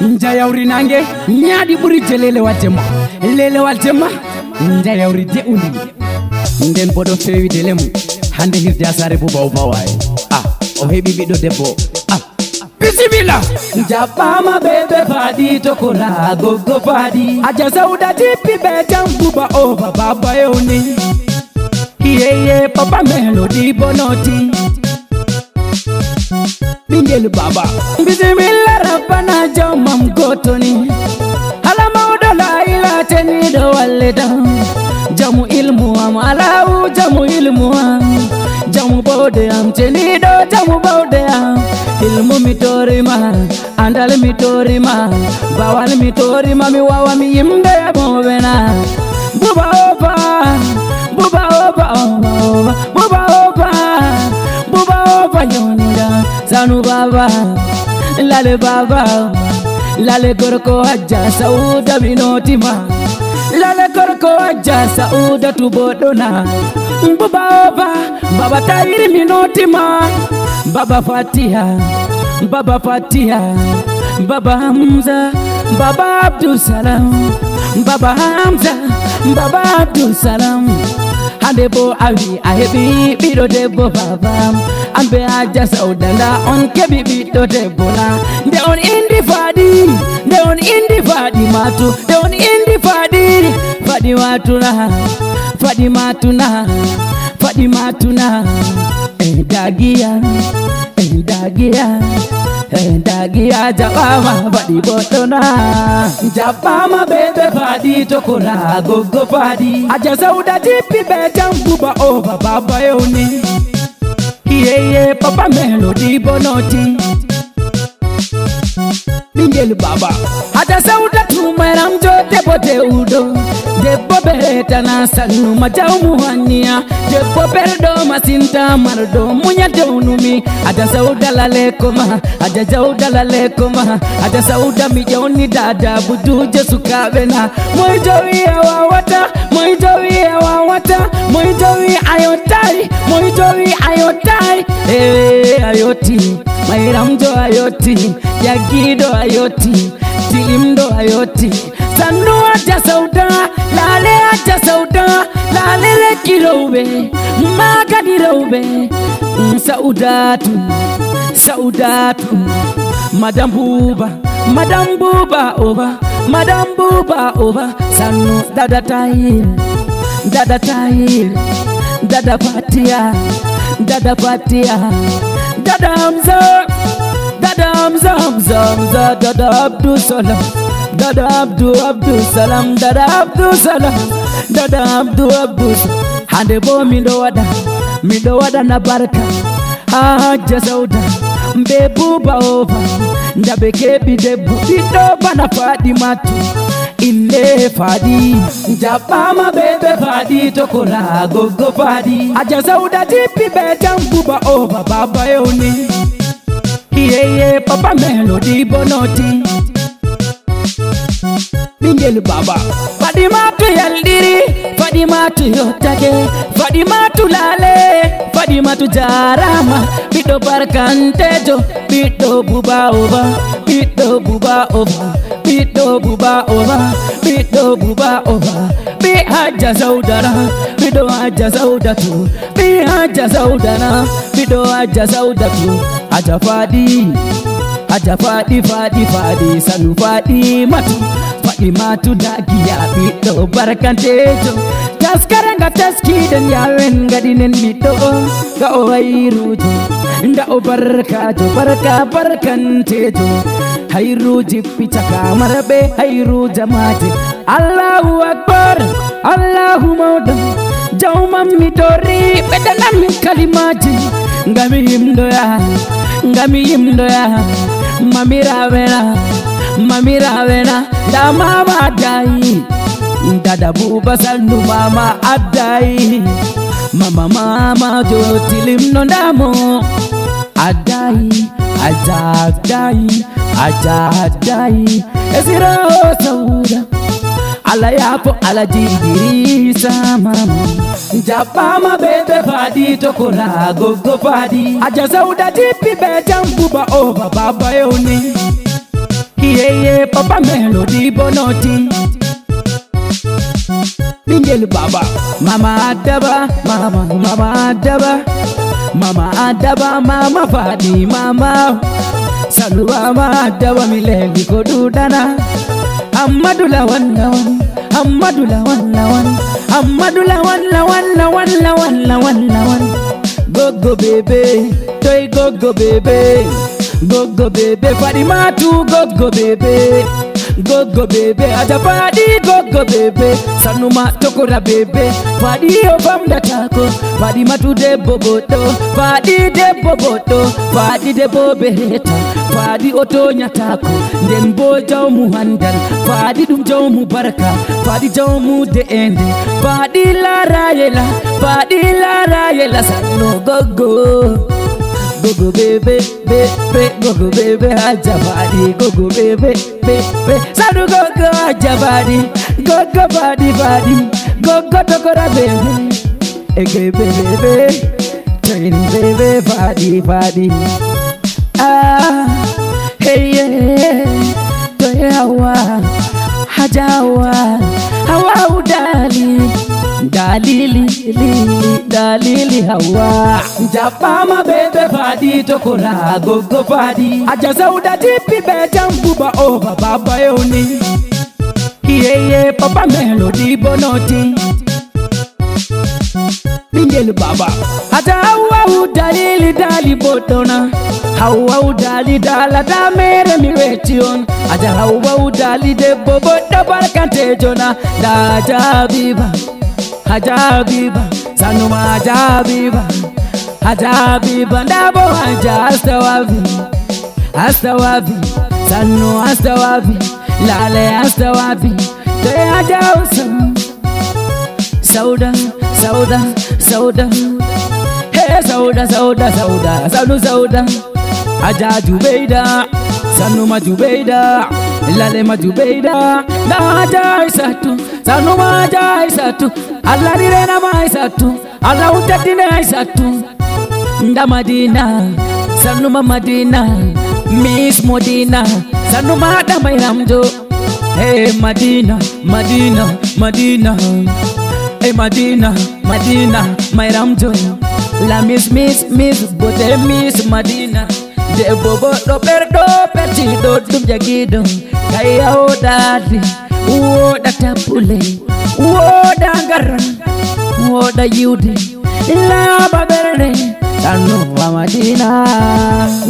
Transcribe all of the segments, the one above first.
Njayawri nange nyaadi buri jelele watema lele watema njayawri de undi nden bodo fewi de lemu hande hirde asare buba o bawai o hebi bido debbo bismillah japama bebe fadi to kula gogo fadi aja sauda tipi be buba o baba yoni yeye papa melody bonoti Bingel baba bismillah rabbana jamam gotoni ala mawdo la ila tani do waleda jamu ilmu am ala jamu ilmu am jamu bawde am tani do jamu bawde am ilmu mitorima andal mitorima bawal mitorima mi wawa mi yimbe mo bena buba oba buba oba buba oba buba oba yonida Sanu baba, lale baba, lale korko aja sauda binotima, lale korko aja sauda tubodona. Baba oba, baba tairi minotima, baba Fatiha, baba Fatiha, baba Hamza, baba Abdul Salam, baba Hamza, baba Abdul Salam. Handebo awi ahebi bido debo baba. Ambe aja saudanda on kebi bido debona. De on indi fadi, de on indi fadi matu, de on indi fadi, fadi matuna, fadi matuna, fadi matuna. Dagia, dagia. Dagia japama fadi botona, japama bebe fadi tokora gogo fadi. Aja sauda tipi be buba o baba yoni. Yeye papa melody bonoti Bingel baba Hata sauda tumeram jote bote udo Debo bereta na sanu majau muhania Debo perdo masinta mardo munya deunumi Hata sauda lalekoma Hata sauda lalekoma Hata sauda mijoni dada budu jesuka bena Moijowi awawata Moijowi awawata Moijowi ayotai Moijowi ayotai ayoti Mairamjo ayoti Yagido ayoti Tilimdo ayoti Sanu aja sauda Lale aja sauda Lale le kiroube Magadi roube Saudatu Saudatu Madam Buba over Madam Buba over Sanu dada tahir Dada tahir Dada Fatia Dada Fatia Dada Hamza Dada Hamza Hamza Dada Abdul Salam Dada Abdul Salam Dada Abdul Salam Dada Abdul Handebo mindo wada na baraka Aja sauda mbebu baova Ndabeke bidebo bido bana fadi matu Ile fadi Japama bebe fadi tokora gogo fadi Aja sauda tipi be buba over baba yoni Yeye papa melody bonoti Bingel baba Fadimatu yaldiri Fadimatu yotage Fadimatu lale Fadimatu jarama Bido barkantejo Bido buba over Bido buba over Bido buba over Bido buba over Bi haja saudara Bido haja saudatu Bi haja saudara Bido haja saudatu Aja fadi fadi Sanu fadi matu dagia bido barakantejo Taskaranga taskiden yawen gadinen bido Ga o hayruji Nda o baraka barakantejo Hayruji pichaka marabe hayru jamate Allahu Akbar Allahu mauda Jawmam mitori bedanam kalimaji Ngami himdoya Mamira vena Da mama adai Dada buba sanu mama adai Mama jotilim nondamo Adai Ajadai Esira sauda Ala yapo ala jidiri sama Japama bebe fadi tokora gogo fadi Aja sauda tipi be buba over baba yoni Papa Melody Bonoti Bingel Baba Mama Adaba Mama Adaba Mama Adaba Mama Fadi Mama Saluwa Adaba Mileli Kodudana Amadula Wan Amadula Wan Go baby Toy go baby Go baby Fadima tu go baby Go baby Aja Fadi go baby Sanuma Tokora baby Fadi obam datako Fadima tu de boboto Fadi de boboto Fadi de bobeta Fadi oto nyatako Den bo jaw mu handal Fadi dum jaw mu baraka Fadi jaw mu de ende Fadi la rayela Sano go Go baby Go baby Aja Fadi go baby Sanu go Aja Fadi Go Fadi Go tokora baby Ege baby Tiny baby Fadi Hey yeah Toye Hawa udali Dalili Hawa Japama bebe Fadi tokora go Fadi Aja Sauda tipi betam buba over baba yoni Yeah Papa Melody Bonoti Bingel Baba Aja Hawa udali botona Hawa udali dala da mere mi wetion Aja Hawa udali de bobo da barkante jona Da Hajabiba Sanuma Hajabiba Ndabo Astawabi Sanu Astawabi Lale Astawabi Toye Hajawsam Sauda Hey Sauda Sanu Sauda Aja Jubeida Sanuma Jubeida Lale ma Jubeida Da Ajaisatu Sanuma Ajaisatu Allah direna ma Aisatu Allah utadina Aisatu Nda Madina Sanuma Madina Miss Modina Sanuma da Mayramjo Hey Madina Hey Madina Mayramjo La Miss Bote Miss Madina De bobo do pertido dum jagido Kaya odadi Woda tapule Woda ngaran Woda yudi La babere Tanu wa Madina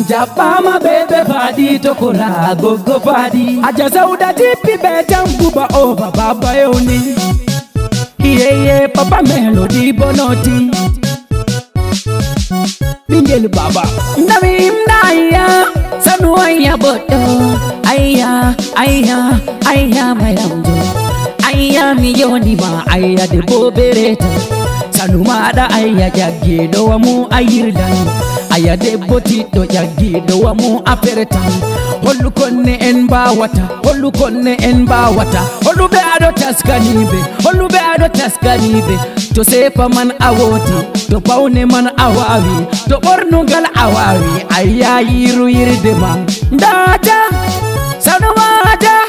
Japama bebe Fadi tokora go Fadi Aja Sauda tipi betam buba over baba yoni Yeah Papa Melody Bonoti Bingel Baba Nami mnaya Sanu aya boto Aya mayamjo Aya miyoni ma Aya de bobereta Sanu mada aya jagido wa mu ayirdan Aya de botito jagido wa mu aperetan Holu konne en bawata Holu be ado taskanibe To sepa man awoti To paune man awawi To ornungal awawi Aya yiru yirde man Daja Sanuma Haja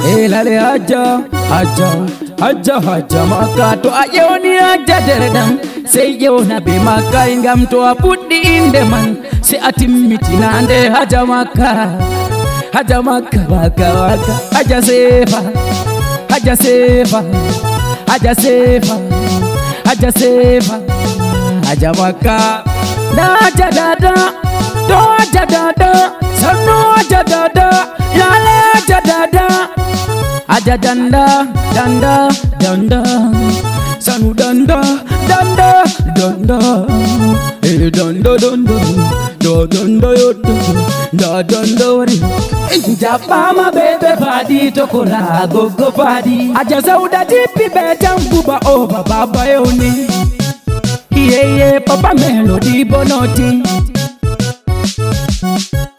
Elale Haja maka To ayoni Haja deredam Se yona be maka ingam to apudi inde man Se atimiti nande Haja maka waka Haja sefa Haja maka Haja dada To Haja dada Sanu Haja dada Lale Haja dada Haja danda Sanu danda Japama bebe Fadi tokora go Fadi Aja Sauda tipi betam buba over baba yoni Yeah Papa Melody Bonoti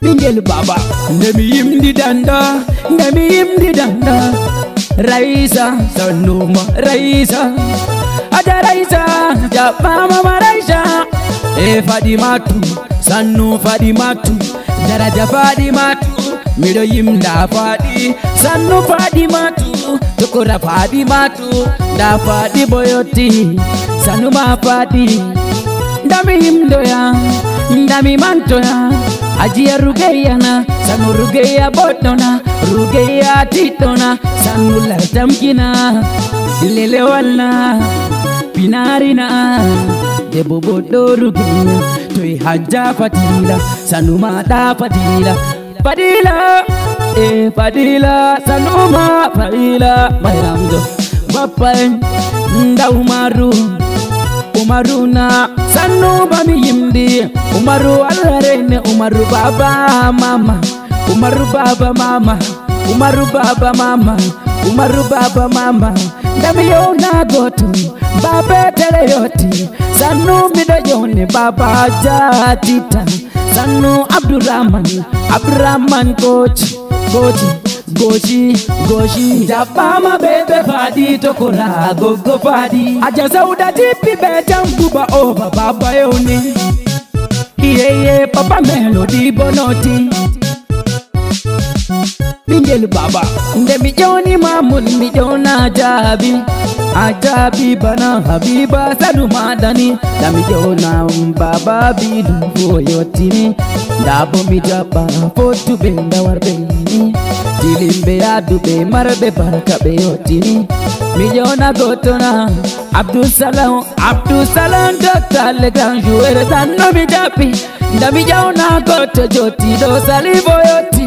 Bingel Baba Nemi yimdi danda Raisa Sanuma Raisa Aja Raisa Japama Raisa Fadimatu Sanu Fadimatu Daraja Fadimatu miɗo yimda faɗi sannu faɗi matu tokora faɗi matu da faɗi boyotti sannu ma faɗi ndami yimdoya ndami mantoya ajiya rugeyana sannu rugeya boɗɗona rugeya tiɗɗona sannu lartamkina lele walna pinarina debbo boɗɗo rugeya toy hajja fatila sannu maɗa fatila fadila fadila sanuma fadila mayramdo bappa en nda umaruna sannu bami yimdi umaru allarene umaru baba mama umaru baba mama umaru baba mama umaru baba mama ndami yona goto baba tele yoti sannu mido yone baba jatita sannu Abdurrahman gochi Jabama bebe fadi tokora gogo fadi Aja sauda tipi betam kuba over baba yoni Iye papa melody bonoti Bingel baba nde mijoni mamun mijona ajabi bana habiba sanu madani da mijona baba bidu foyotini dabo mijaba fotu benda warbeni dilimbe adube marbe baraka be yotini mijona gotona Abdul Salam Dr. le grand joueur sanno mijapi da mijona goto joti do salivo yoti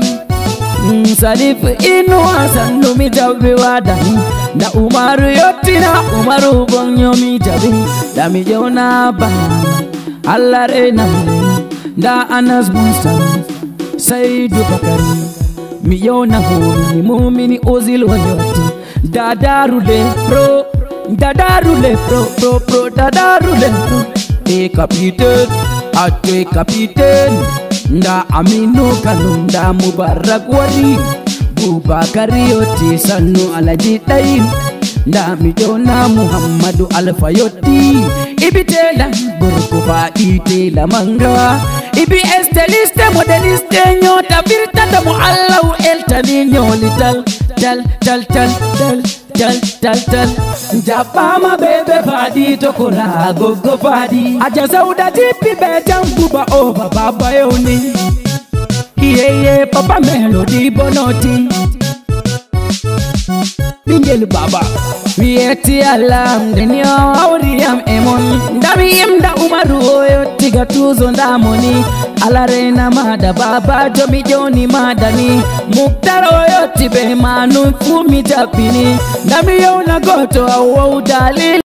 salif inu sanno mijabi wadani da umaru yotina umaru bonyo mijabi da mijona ba Allah rena da Anas Musa Saidu Bakari mijona honi mumini ozil wayoti da darule pro capitaine da Aminu Kanu da Mubarak Wali Bubakari yoti sannu alaji dai da mijona Muhammadu Alfayoti ibitela burkufa itela manga ibi esteliste modeliste nyota birtata mu Allahu eltani nyoli tal Jabama bebe fadi tokora gogo fadi Aja sauda tipi betam kuba over baba yoni Iye papa melody bonoti Bingel baba Wieti alam denyo auriyam emon Ndami imda umaru oyo tiga tuzo ndamoni Alarena mada baba jomi joni madani Muktaro oyo tibe manu fumi tapini Ndami yona goto awo udali